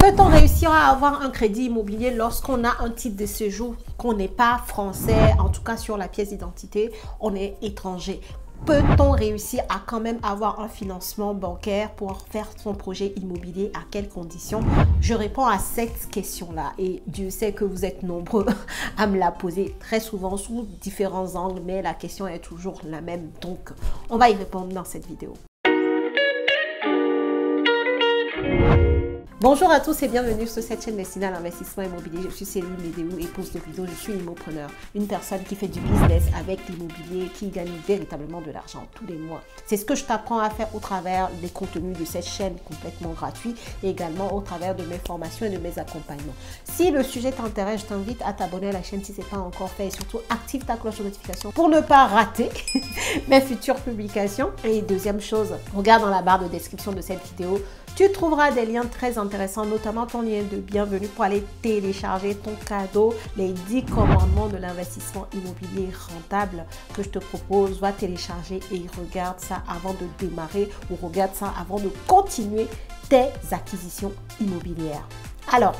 Peut-on réussir à avoir un crédit immobilier lorsqu'on a un titre de séjour, qu'on n'est pas français, en tout cas sur la pièce d'identité, on est étranger? Peut-on réussir à quand même avoir un financement bancaire pour faire son projet immobilier? À quelles conditions? Je réponds à cette question-là et Dieu sait que vous êtes nombreux à me la poser très souvent sous différents angles, mais la question est toujours la même. Donc, on va y répondre dans cette vidéo. Bonjour à tous et bienvenue sur cette chaîne destinée à l'investissement immobilier. Je suis Céline Médéou, épouse de Guido. Je suis immopreneur, une personne qui fait du business avec l'immobilier, qui gagne véritablement de l'argent tous les mois. C'est ce que je t'apprends à faire au travers des contenus de cette chaîne complètement gratuits et également au travers de mes formations et de mes accompagnements. Si le sujet t'intéresse, je t'invite à t'abonner à la chaîne si ce n'est pas encore fait et surtout active ta cloche de notification pour ne pas rater mes futures publications. Et deuxième chose, regarde dans la barre de description de cette vidéo. Tu trouveras des liens très intéressants, notamment ton lien de bienvenue pour aller télécharger ton cadeau, les 10 commandements de l'investissement immobilier rentable que je te propose. Va télécharger et regarde ça avant de démarrer ou regarde ça avant de continuer tes acquisitions immobilières. Alors,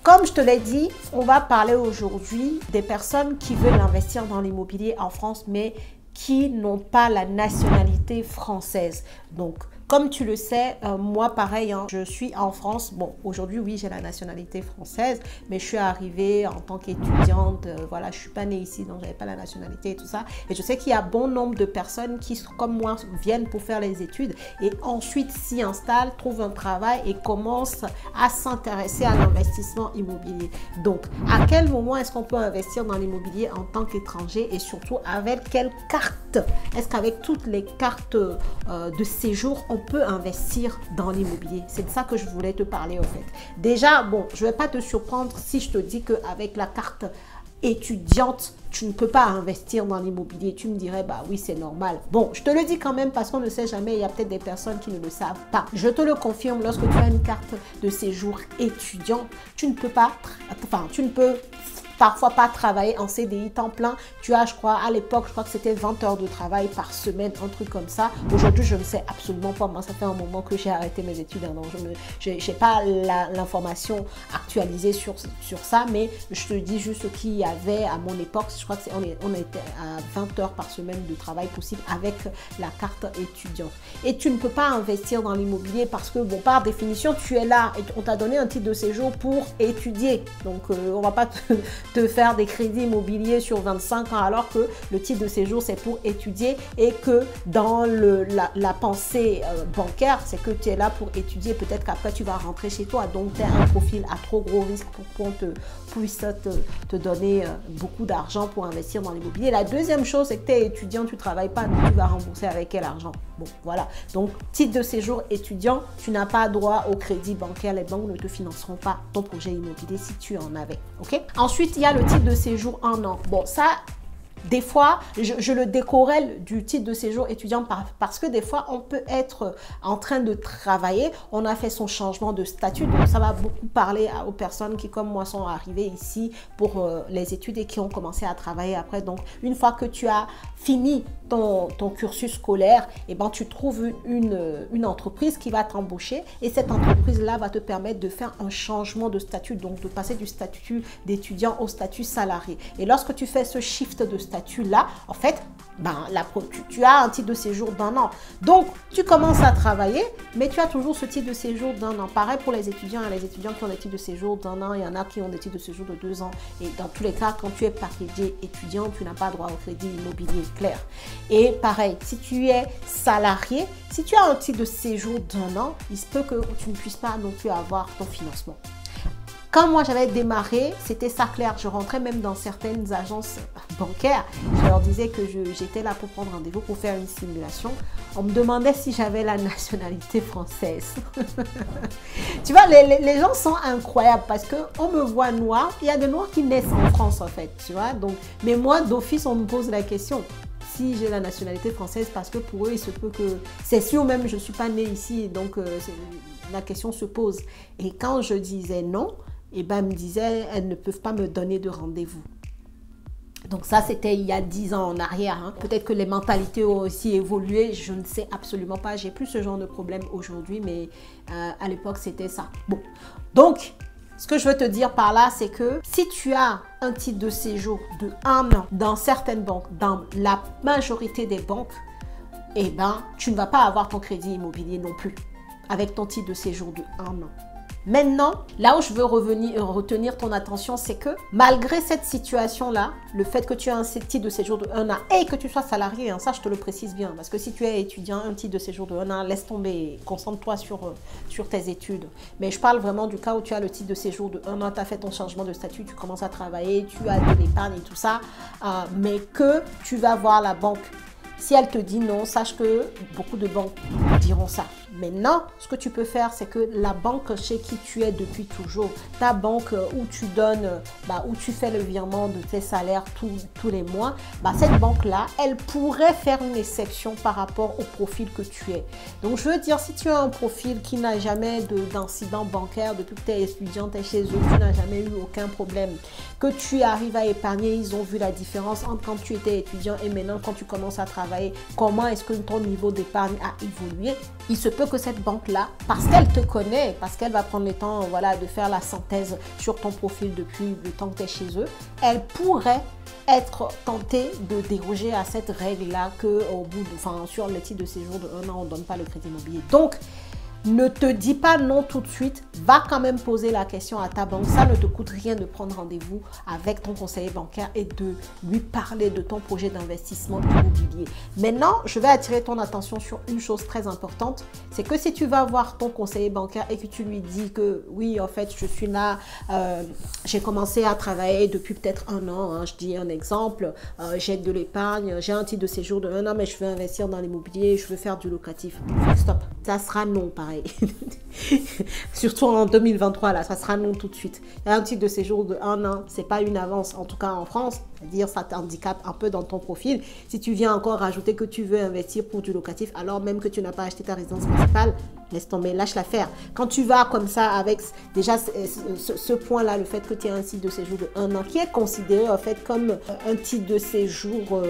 comme je te l'ai dit, on va parler aujourd'hui des personnes qui veulent investir dans l'immobilier en France, mais qui n'ont pas la nationalité française. Donc, comme tu le sais, moi pareil, hein, je suis en France. Bon, aujourd'hui, oui, j'ai la nationalité française, mais je suis arrivée en tant qu'étudiante. Voilà, je ne suis pas née ici, donc je n'avais pas la nationalité et tout ça. Et je sais qu'il y a bon nombre de personnes qui, comme moi, viennent pour faire les études et ensuite s'y installent, trouvent un travail et commencent à s'intéresser à l'investissement immobilier. Donc, à quel moment est-ce qu'on peut investir dans l'immobilier en tant qu'étranger et surtout avec quelle carte? Est-ce qu'avec toutes les cartes de séjour, on peut investir dans l'immobilier? C'est de ça que je voulais te parler en fait. Déjà, bon, je ne vais pas te surprendre si je te dis qu'avec la carte étudiante, tu ne peux pas investir dans l'immobilier. Tu me dirais, bah oui, c'est normal. Bon, je te le dis quand même parce qu'on ne sait jamais, il y a peut-être des personnes qui ne le savent pas. Je te le confirme, lorsque tu as une carte de séjour étudiant, tu ne peux pas, enfin, tu ne peux parfois pas travailler en CDI temps plein. Tu as, je crois, à l'époque, je crois que c'était 20 heures de travail par semaine, un truc comme ça. Aujourd'hui, je ne sais absolument pas. Moi, ça fait un moment que j'ai arrêté mes études. Hein, donc, je n'ai pas l'information actualisée sur ça, mais je te dis juste qu'il y avait à mon époque, je crois qu'on était à 20 heures par semaine de travail possible avec la carte étudiante. Et tu ne peux pas investir dans l'immobilier parce que, bon, par définition, tu es là et on t'a donné un titre de séjour pour étudier. Donc, on ne va pas te faire des crédits immobiliers sur 25 ans alors que le titre de séjour c'est pour étudier et que dans la pensée bancaire c'est que tu es là pour étudier, peut-être qu'après tu vas rentrer chez toi, donc tu as un profil à trop gros risque pour qu'on puisse te donner beaucoup d'argent pour investir dans l'immobilier. La deuxième chose c'est que tu es étudiant, tu ne travailles pas, donc tu vas rembourser avec quel argent? Bon voilà, donc titre de séjour étudiant, tu n'as pas droit au crédit bancaire, les banques ne te financeront pas ton projet immobilier si tu en avais, ok? Ensuite, il y a le titre de séjour 1 an. Bon, ça, des fois, je le décorrèle du titre de séjour étudiant parce que des fois, on peut être en train de travailler. On a fait son changement de statut. Donc, ça va beaucoup parler aux personnes qui, comme moi, sont arrivées ici pour les études et qui ont commencé à travailler après. Donc, une fois que tu as fini ton cursus scolaire, et ben, tu trouves une entreprise qui va t'embaucher et cette entreprise-là va te permettre de faire un changement de statut, donc de passer du statut d'étudiant au statut salarié. Et lorsque tu fais ce shift de statut-là, en fait, ben, tu as un titre de séjour d'1 an. Donc, tu commences à travailler, mais tu as toujours ce titre de séjour d'1 an. Pareil pour les étudiants. Les étudiants qui ont des titres de séjour d'1 an, il y en a qui ont des titres de séjour de 2 ans. Et dans tous les cas, quand tu es packagé étudiant, tu n'as pas droit au crédit immobilier clair. Et pareil, si tu es salarié, si tu as un titre de séjour d'1 an, il se peut que tu ne puisses pas non plus avoir ton financement. Quand moi j'avais démarré, c'était ça clair. Je rentrais même dans certaines agences bancaires. Je leur disais que j'étais là pour prendre rendez-vous pour faire une simulation. On me demandait si j'avais la nationalité française. Tu vois, les gens sont incroyables parce qu'on me voit noir. Il y a des noirs qui naissent en France en fait. Tu vois, donc, mais moi d'office, on me pose la question si j'ai la nationalité française parce que pour eux, il se peut que c'est sûr même je ne suis pas née ici. Donc la question se pose. Et quand je disais non, et ben, elles me disaient, elles ne peuvent pas me donner de rendez-vous. Donc ça, c'était il y a 10 ans en arrière. Hein. Peut-être que les mentalités ont aussi évolué. Je ne sais absolument pas. J'ai plus ce genre de problème aujourd'hui, mais à l'époque, c'était ça. Bon, donc, ce que je veux te dire par là, c'est que si tu as un titre de séjour de 1 an dans certaines banques, dans la majorité des banques, eh ben, tu ne vas pas avoir ton crédit immobilier non plus avec ton titre de séjour de 1 an. Maintenant, là où je veux retenir ton attention, c'est que malgré cette situation-là, le fait que tu aies un titre de séjour de 1 an et que tu sois salarié, hein, ça je te le précise bien, parce que si tu es étudiant, un titre de séjour de 1 an, laisse tomber, concentre-toi sur tes études. Mais je parle vraiment du cas où tu as le titre de séjour de 1 an, tu as fait ton changement de statut, tu commences à travailler, tu as de l'épargne et tout ça, mais que tu vas voir la banque. Si elle te dit non, sache que beaucoup de banques diront ça. Maintenant, ce que tu peux faire, c'est que la banque chez qui tu es depuis toujours, ta banque où tu donnes, où tu fais le virement de tes salaires tous les mois, cette banque-là, elle pourrait faire une exception par rapport au profil que tu es. Donc, je veux dire, si tu as un profil qui n'a jamais d'incident bancaire depuis que tu es étudiant, tu es chez eux, tu n'as jamais eu aucun problème, que tu arrives à épargner, ils ont vu la différence entre quand tu étais étudiant et maintenant quand tu commences à travailler, comment est-ce que ton niveau d'épargne a évolué. Il se peut que cette banque-là, parce qu'elle te connaît, parce qu'elle va prendre le temps de faire la synthèse sur ton profil depuis le temps que tu es chez eux, elle pourrait être tentée de déroger à cette règle-là sur le titre de séjour de 1 an, on ne donne pas le crédit immobilier. Donc, ne te dis pas non tout de suite, va quand même poser la question à ta banque. Ça ne te coûte rien de prendre rendez-vous avec ton conseiller bancaire et de lui parler de ton projet d'investissement immobilier. Maintenant, je vais attirer ton attention sur une chose très importante. C'est que si tu vas voir ton conseiller bancaire et que tu lui dis que oui, en fait, je suis là, j'ai commencé à travailler depuis peut-être 1 an, hein, je dis un exemple, j'ai de l'épargne, j'ai un titre de séjour de 1 an, mais je veux investir dans l'immobilier, je veux faire du locatif. Stop, ça sera non, pareil. Surtout en 2023, là, ça sera non tout de suite. Et un titre de séjour de 1 an, c'est pas une avance, en tout cas en France, c'est-à-dire ça t'handicape un peu dans ton profil. Si tu viens encore rajouter que tu veux investir pour du locatif, alors même que tu n'as pas acheté ta résidence principale, laisse tomber, lâche l'affaire. Quand tu vas comme ça avec déjà ce point-là, le fait que tu aies un titre de séjour de 1 an, qui est considéré en fait comme un titre de séjour,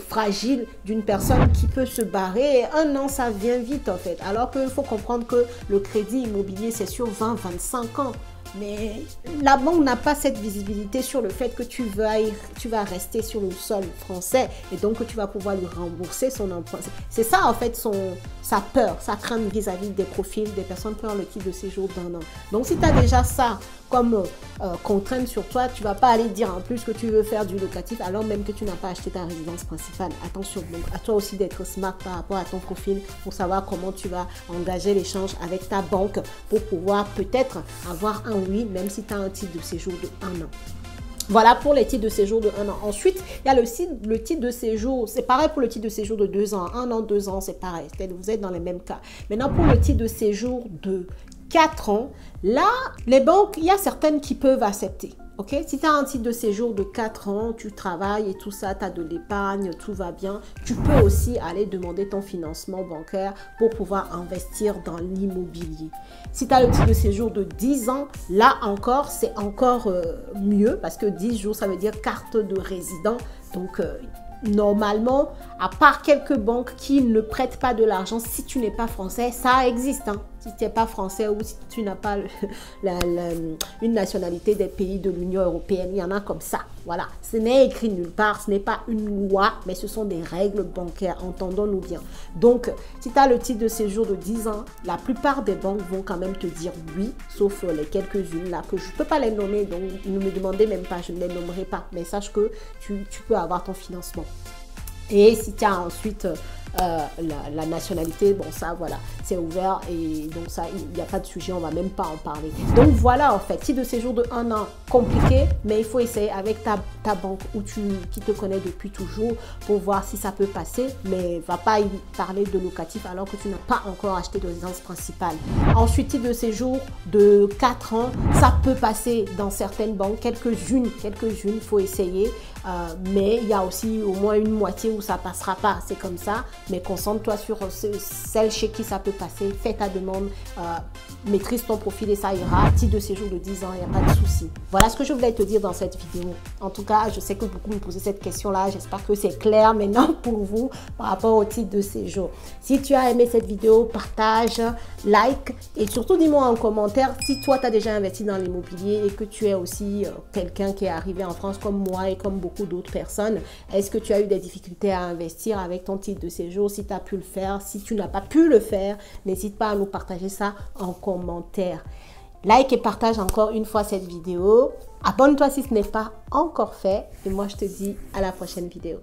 fragile d'une personne qui peut se barrer. Et 1 an, ça vient vite en fait. Alors qu'il faut comprendre que le crédit immobilier, c'est sur 20-25 ans. Mais la banque n'a pas cette visibilité sur le fait que tu vas rester sur le sol français et donc que tu vas pouvoir lui rembourser son emprunt. C'est ça en fait sa peur, sa crainte vis-à-vis des profils des personnes qui ont le titre de séjour d'1 an. Donc si tu as déjà ça comme contrainte sur toi, tu ne vas pas aller dire en plus que tu veux faire du locatif alors même que tu n'as pas acheté ta résidence principale. Attention, donc à toi aussi d'être smart par rapport à ton profil pour savoir comment tu vas engager l'échange avec ta banque pour pouvoir peut-être avoir un oui, même si tu as un titre de séjour de 1 an. Voilà pour les titres de séjour de 1 an. Ensuite, il y a le titre de séjour. C'est pareil pour le titre de séjour de 2 ans. 1 an, 2 ans, c'est pareil. Vous êtes dans les mêmes cas. Maintenant, pour le titre de séjour de 4 ans, là, les banques, il y a certaines qui peuvent accepter. Ok, si tu as un titre de séjour de 4 ans, tu travailles et tout ça, tu as de l'épargne, tout va bien, tu peux aussi aller demander ton financement bancaire pour pouvoir investir dans l'immobilier. Si tu as le titre de séjour de 10 ans, là encore, c'est encore mieux parce que 10 jours, ça veut dire carte de résident. Donc, normalement, à part quelques banques qui ne prêtent pas de l'argent, si tu n'es pas français, ça existe. Hein. Si tu n'es pas français ou si tu n'as pas une nationalité des pays de l'Union européenne, il y en a comme ça. Voilà, ce n'est écrit nulle part, ce n'est pas une loi, mais ce sont des règles bancaires, entendons-nous bien. Donc, si tu as le titre de séjour de 10 ans, la plupart des banques vont quand même te dire oui, sauf les quelques-unes là, que je ne peux pas les nommer, donc ne me demandez même pas, je ne les nommerai pas. Mais sache que tu peux avoir ton financement. Et si tu as ensuite la nationalité, bon ça voilà, c'est ouvert et donc ça, il n'y a pas de sujet, on va même pas en parler. Donc voilà en fait, titre de séjour de 1 an, compliqué, mais il faut essayer avec ta banque qui te connaît depuis toujours pour voir si ça peut passer, mais va pas y parler de locatif alors que tu n'as pas encore acheté de résidence principale. Ensuite, titre de séjour de 4 ans, ça peut passer dans certaines banques, quelques-unes, il faut essayer. mais il y a aussi au moins une moitié où ça passera pas. C'est comme ça, mais concentre-toi sur celle chez qui ça peut passer. Fais ta demande, maîtrise ton profil et ça ira. Titre de séjour de 10 ans, il n'y a pas de souci. Voilà ce que je voulais te dire dans cette vidéo. En tout cas, je sais que beaucoup me posaient cette question-là. J'espère que c'est clair maintenant pour vous par rapport au titre de séjour. Si tu as aimé cette vidéo, partage, like et surtout dis-moi en commentaire si toi tu as déjà investi dans l'immobilier et que tu es aussi quelqu'un qui est arrivé en France comme moi et comme beaucoup d'autres personnes. Est-ce que tu as eu des difficultés à investir avec ton titre de séjour? Si tu as pu le faire, si tu n'as pas pu le faire, n'hésite pas à nous partager ça en commentaire. Like et partage encore une fois cette vidéo. Abonne-toi si ce n'est pas encore fait. Et moi, je te dis à la prochaine vidéo.